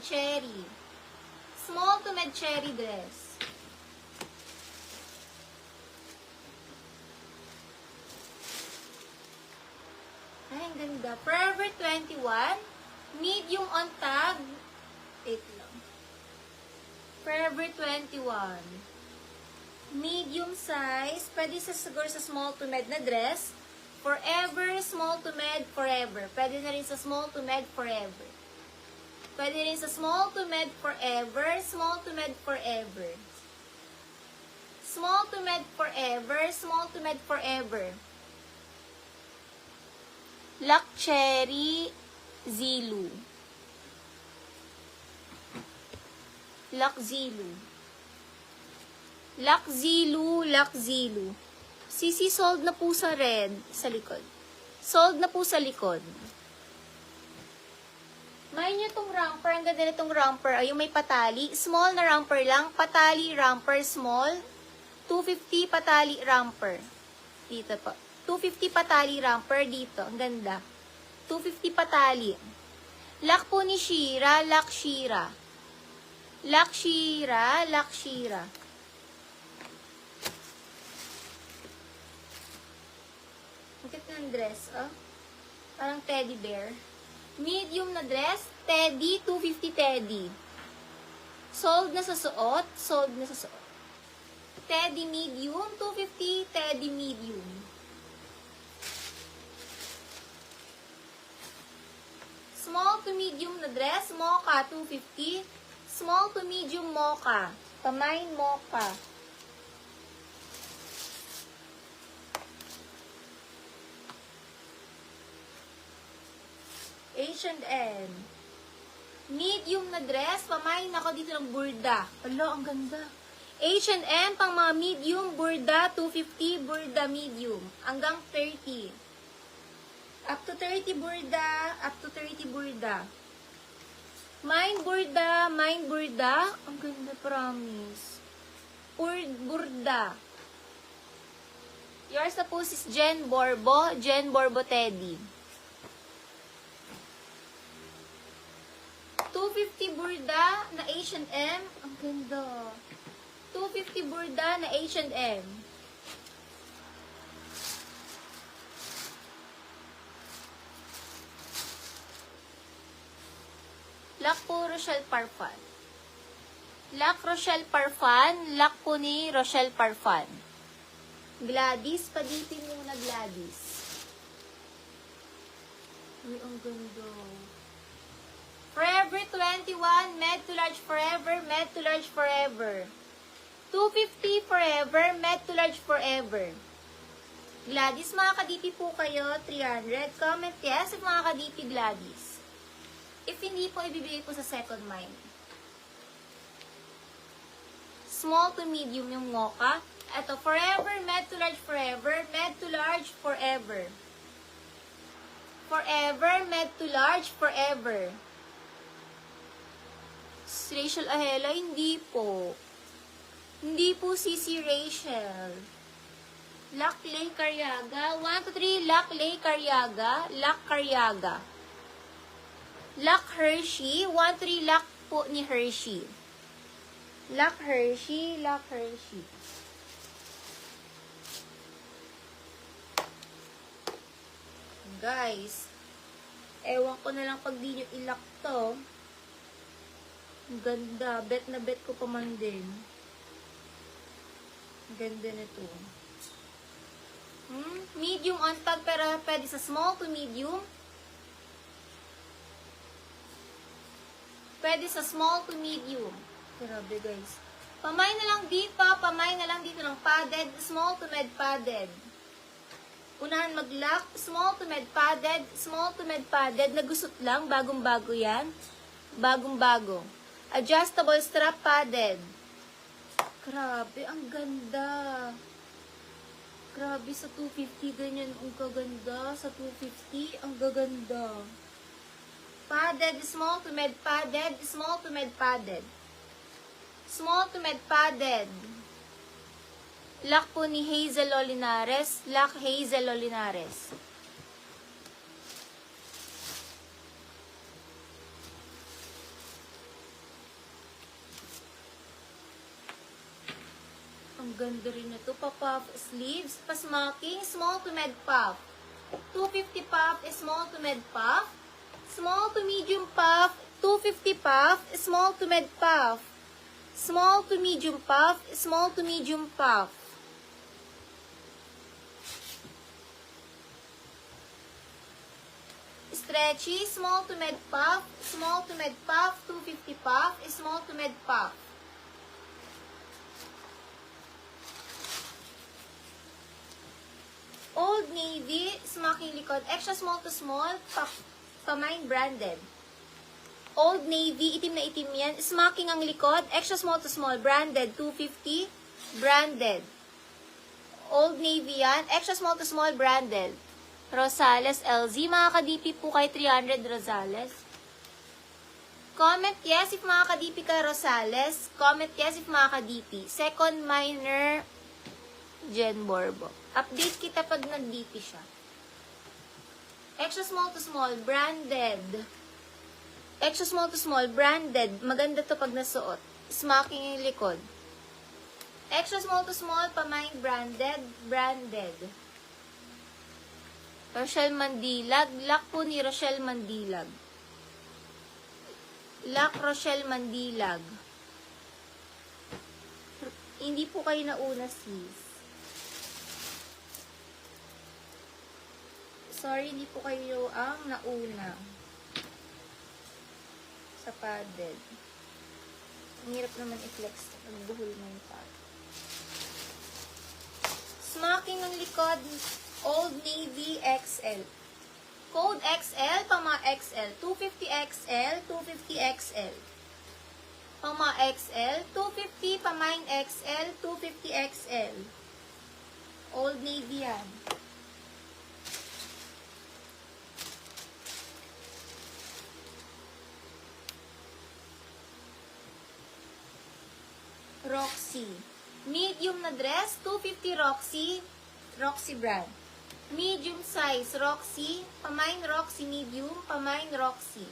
cherry. Small to med cherry dress. Ay, ang ganda. Forever 21. Medium on tag. Wait lang. Forever 21. Medium size. Pwede siguro sa small to med na dress. Forever, small to med, forever. Pwede na rin sa small to med, forever. Pwede rin sa small to med, forever. Small to med, forever. Small to med, forever. Small to med, forever. Luck Cherry Zilu. Luck Zilu. Luck Zilu, Luck Zilu. Sisi, sold na po sa red, sa likod. Sold na po sa likod. May nyo itong romper. Ang ganda na itong romper. Ay, yung may patali. Small na romper lang. Patali, romper, small. 250 patali, romper. Dito po. 250 patali, romper dito. Ang ganda. 250 patali. Lock po ni Shira, Lock Shira. Lock Shira, Lock Shira. Ang ganda ng dress, oh. Parang teddy bear. Medium na dress, teddy, 250 teddy. Sold na sa suot, sold na sa suot. Teddy medium, 250 teddy medium. Small to medium na dress, mocha, 250. Small to medium mocha. Pamain mocha. H&M. Medium na dress, pamain ako dito ng burda. Alo, ang ganda. H&M, pang mga medium, burda, 250, burda medium. Hanggang 30. Up to 30 burda, up to 30 burda. Mine burda, mine burda. Ang ganda, promise. Burda. Yours na po is Jen Borbo Teddy. 250 burda na H&M. Ang ganda. 250 burda na H&M. Lock po Rochelle Parfan. Lock Rochelle Parfan. Lock po ni Rochelle Parfan. Gladys. Padipin muna Gladys. Uy, ang ganda. Forever 21. Med to large forever. Med to large forever. 250 forever. Med to large forever. Gladys, mga kadipi po kayo. 300. Comment yes if mga kadipi Gladys. If hindi po, ibibigay po sa second mine. Small to medium yung mocha. Ito, forever, med to large forever, med to large forever. Forever, med to large forever. Rachel Ahela, hindi po. Hindi po si Rachel. Luck Lay Caryaga. 1, 2, 3, Luck Lay Caryaga. Luck Caryaga. Luck Hershey. 1, 3, Luck po ni Hershey. Luck Hershey. Luck Hershey. Guys, ewan ko na lang pag di nyo ilock to. Ang ganda. Bet na bet ko pa man din. Ang ganda nito. Medium on tag pero pwede sa small to medium. Pwede sa small to medium. Grabe guys. Pamay na lang dito. Pamay na lang dito ng padded. Small to med padded. Unahan mag-lock. Small to med padded. Small to med padded. Nagusot lang. Bagong-bago yan. Bagong-bago. Adjustable strap padded. Grabe. Ang ganda. Grabe sa 250. Ganyan ang gaganda. Sa 250. Ang gaganda. Padded. Small to med padded. Small to med padded. Small to med padded. Lock po ni Hazel Olinares. Lock Hazel Olinares. Ang ganda rin na to. Pa-puff sleeves. Pa-smocking. Small to med puff. 250 puff, small to med puff. Small to medium puff. 250 puff, small to med puff. Small to medium puff, small to medium puff. Stretchy, small to med puff, small to med puff, 250 puff, small to med puff. Old Navy, smocking likod, extra small to small, pamain branded. Old Navy, itim na itim yan. Smocking ang likod, extra small to small, branded, 250, branded. Old Navy yan, extra small to small, branded. Rosales LZ, mga ka-DP po kay 300 Rosales. Comment yes if mga ka-DP ka Rosales. Comment yes if mga ka-DP. Second minor, Jen Borbo. Update kita pag nag-DP siya. Extra small to small, branded. Extra small to small, branded. Maganda to pag nasuot. Smocking yung likod. Extra small to small, pamain branded, branded. Rochelle Mandilag. Lock po ni Rochelle Mandilag. Lock Rochelle Mandilag. Hindi po kayo nauna, sis. Sorry, hindi po kayo ang nauna sa padded. Ang hirap naman i-flex. Magbuhol mo yung pad. Smocking ng likod, Old Navy XL. Code XL, pang mga XL. 250 XL, 250 XL. Pang mga XL, 250, pamain XL, 250 XL. Old Navy yan. Roxy. Medium na dress, 250 Roxy. Roxy brand. Medium size, Roxy. Pamain Roxy medium. Pamain Roxy.